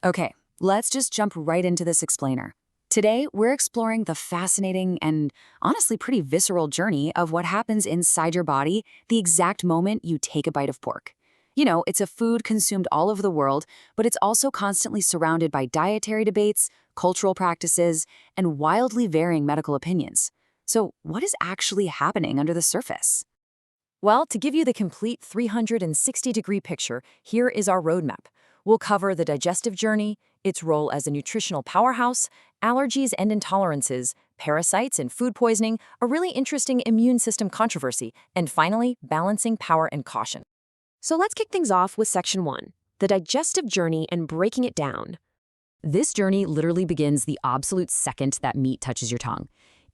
Okay, let's just jump right into this explainer. Today, we're exploring the fascinating and honestly pretty visceral journey of what happens inside your body the exact moment you take a bite of pork. You know, it's a food consumed all over the world, but it's also constantly surrounded by dietary debates, cultural practices, and wildly varying medical opinions. So, what is actually happening under the surface? Well, to give you the complete 360-degree picture, here is our roadmap. We'll cover the digestive journey, its role as a nutritional powerhouse, allergies and intolerances, parasites and food poisoning, a really interesting immune system controversy, and finally, balancing power and caution. So let's kick things off with Section 1, the digestive journey and breaking it down. This journey literally begins the absolute second that meat touches your tongue.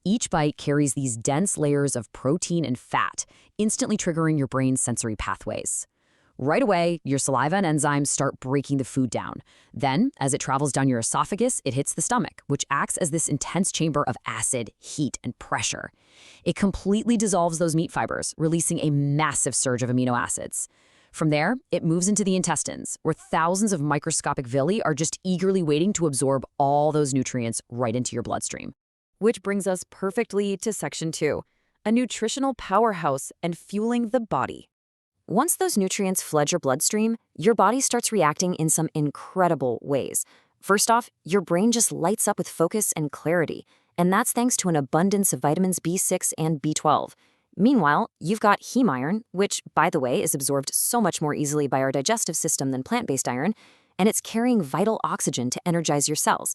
Each bite carries these dense layers of protein and fat, instantly triggering your brain's sensory pathways. Right away, your saliva and enzymes start breaking the food down. Then, as it travels down your esophagus, it hits the stomach, which acts as this intense chamber of acid, heat, and pressure. It completely dissolves those meat fibers, releasing a massive surge of amino acids. From there, it moves into the intestines, where thousands of microscopic villi are just eagerly waiting to absorb all those nutrients right into your bloodstream. Which brings us perfectly to Section 2, a nutritional powerhouse and fueling the body. Once those nutrients flood your bloodstream, your body starts reacting in some incredible ways. First off, your brain just lights up with focus and clarity, and that's thanks to an abundance of vitamins B6 and B12. Meanwhile, you've got heme iron, which, by the way, is absorbed so much more easily by our digestive system than plant-based iron, and it's carrying vital oxygen to energize your cells.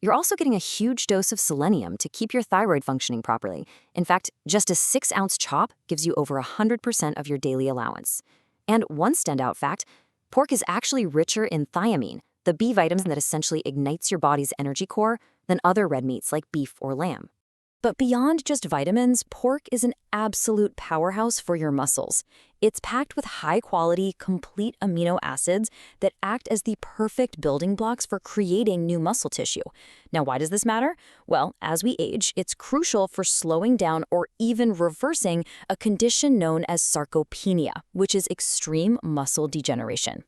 You're also getting a huge dose of selenium to keep your thyroid functioning properly. In fact, just a 6-ounce chop gives you over 100% of your daily allowance. And one standout fact, pork is actually richer in thiamine, the B vitamin that essentially ignites your body's energy core, than other red meats like beef or lamb. But beyond just vitamins, pork is an absolute powerhouse for your muscles. It's packed with high-quality, complete amino acids that act as the perfect building blocks for creating new muscle tissue. Now, why does this matter? Well, as we age, it's crucial for slowing down or even reversing a condition known as sarcopenia, which is extreme muscle degeneration.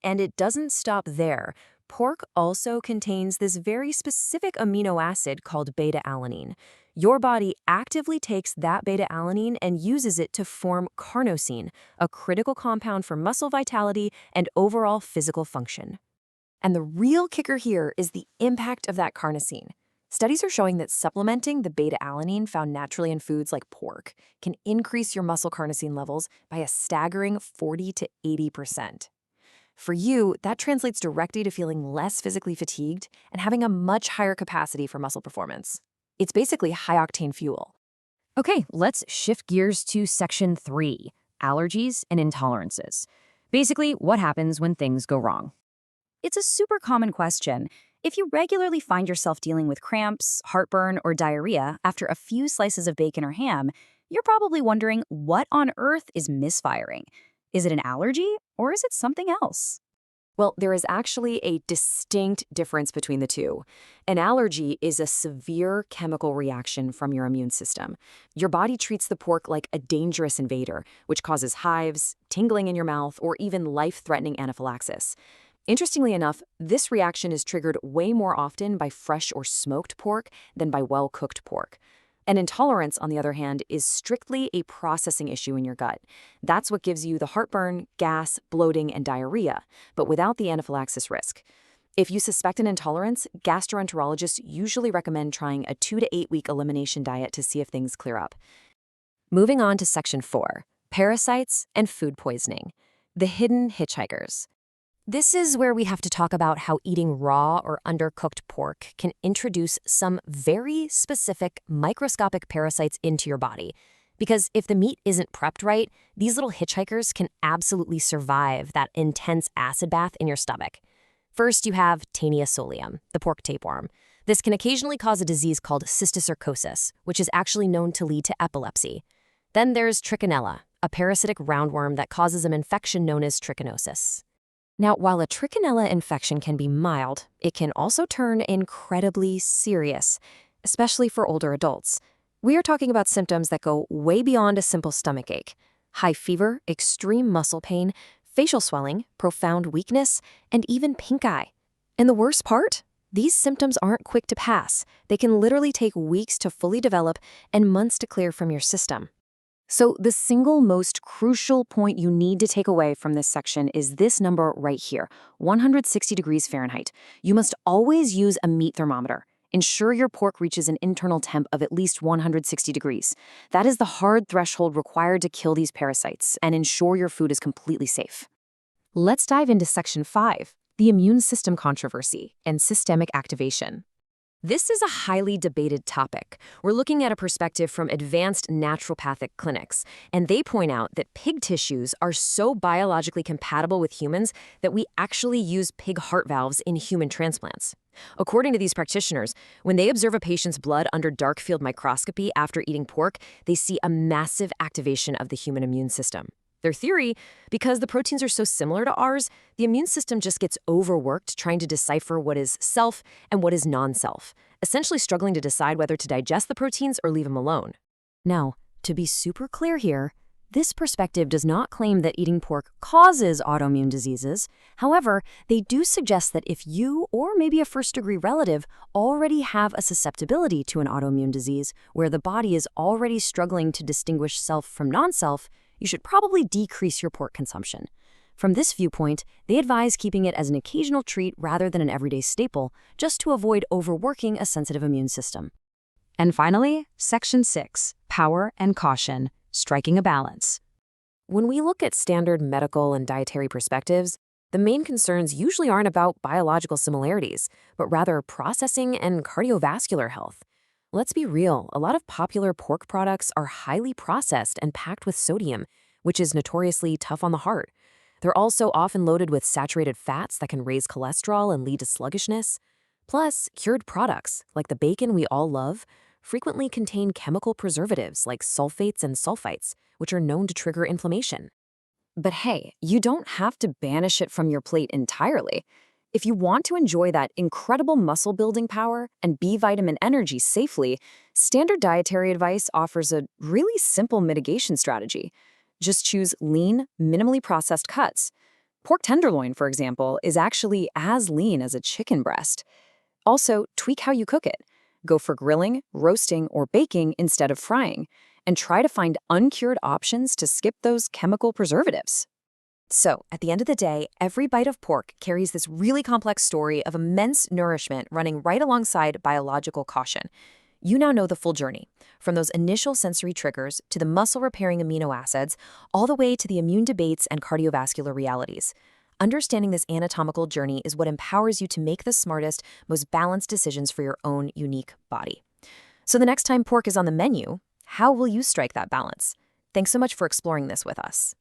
And it doesn't stop there. Pork also contains this very specific amino acid called beta-alanine. Your body actively takes that beta-alanine and uses it to form carnosine, a critical compound for muscle vitality and overall physical function. And the real kicker here is the impact of that carnosine. Studies are showing that supplementing the beta-alanine found naturally in foods like pork can increase your muscle carnosine levels by a staggering 40 to 80%. For you, that translates directly to feeling less physically fatigued and having a much higher capacity for muscle performance. It's basically high-octane fuel. Okay, let's shift gears to Section 3, allergies and intolerances. Basically, what happens when things go wrong? It's a super common question. If you regularly find yourself dealing with cramps, heartburn, or diarrhea after a few slices of bacon or ham, you're probably wondering what on earth is misfiring. Is it an allergy, or is it something else? Well, there is actually a distinct difference between the two. An allergy is a severe chemical reaction from your immune system. Your body treats the pork like a dangerous invader, which causes hives, tingling in your mouth, or even life-threatening anaphylaxis. Interestingly enough, this reaction is triggered way more often by fresh or smoked pork than by well-cooked pork. An intolerance, on the other hand, is strictly a processing issue in your gut. That's what gives you the heartburn, gas, bloating, and diarrhea, but without the anaphylaxis risk. If you suspect an intolerance, gastroenterologists usually recommend trying a 2 to 8 week elimination diet to see if things clear up. Moving on to Section 4, parasites and food poisoning, the hidden hitchhikers. This is where we have to talk about how eating raw or undercooked pork can introduce some very specific microscopic parasites into your body. Because if the meat isn't prepped right, these little hitchhikers can absolutely survive that intense acid bath in your stomach. First, you have Taenia solium, the pork tapeworm. This can occasionally cause a disease called cysticercosis, which is actually known to lead to epilepsy. Then there's Trichinella, a parasitic roundworm that causes an infection known as trichinosis. Now, while a trichinella infection can be mild, it can also turn incredibly serious, especially for older adults. We are talking about symptoms that go way beyond a simple stomachache: high fever, extreme muscle pain, facial swelling, profound weakness, and even pink eye. And the worst part? These symptoms aren't quick to pass. They can literally take weeks to fully develop and months to clear from your system. So the single most crucial point you need to take away from this section is this number right here, 160 degrees Fahrenheit. You must always use a meat thermometer. Ensure your pork reaches an internal temp of at least 160 degrees. That is the hard threshold required to kill these parasites and ensure your food is completely safe. Let's dive into Section 5, the immune system controversy and systemic activation. This is a highly debated topic. We're looking at a perspective from advanced naturopathic clinics, and they point out that pig tissues are so biologically compatible with humans that we actually use pig heart valves in human transplants. According to these practitioners, when they observe a patient's blood under dark field microscopy after eating pork, they see a massive activation of the human immune system. Their theory, because the proteins are so similar to ours, the immune system just gets overworked trying to decipher what is self and what is non-self, essentially struggling to decide whether to digest the proteins or leave them alone. Now, to be super clear here, this perspective does not claim that eating pork causes autoimmune diseases. However, they do suggest that if you or maybe a first-degree relative already have a susceptibility to an autoimmune disease where the body is already struggling to distinguish self from non-self, you should probably decrease your pork consumption. From this viewpoint, they advise keeping it as an occasional treat rather than an everyday staple, just to avoid overworking a sensitive immune system. And finally, Section 6, Power and Caution, Striking a Balance. When we look at standard medical and dietary perspectives, the main concerns usually aren't about biological similarities, but rather processing and cardiovascular health. Let's be real, a lot of popular pork products are highly processed and packed with sodium, which is notoriously tough on the heart. They're also often loaded with saturated fats that can raise cholesterol and lead to sluggishness. Plus, cured products, like the bacon we all love, frequently contain chemical preservatives like sulfates and sulfites, which are known to trigger inflammation. But hey, you don't have to banish it from your plate entirely. If you want to enjoy that incredible muscle-building power and B vitamin energy safely, standard dietary advice offers a really simple mitigation strategy. Just choose lean, minimally processed cuts. Pork tenderloin, for example, is actually as lean as a chicken breast. Also, tweak how you cook it. Go for grilling, roasting, or baking instead of frying, and try to find uncured options to skip those chemical preservatives. So, at the end of the day, every bite of pork carries this really complex story of immense nourishment running right alongside biological caution. You now know the full journey, from those initial sensory triggers to the muscle-repairing amino acids, all the way to the immune debates and cardiovascular realities. Understanding this anatomical journey is what empowers you to make the smartest, most balanced decisions for your own unique body. So the next time pork is on the menu, how will you strike that balance? Thanks so much for exploring this with us.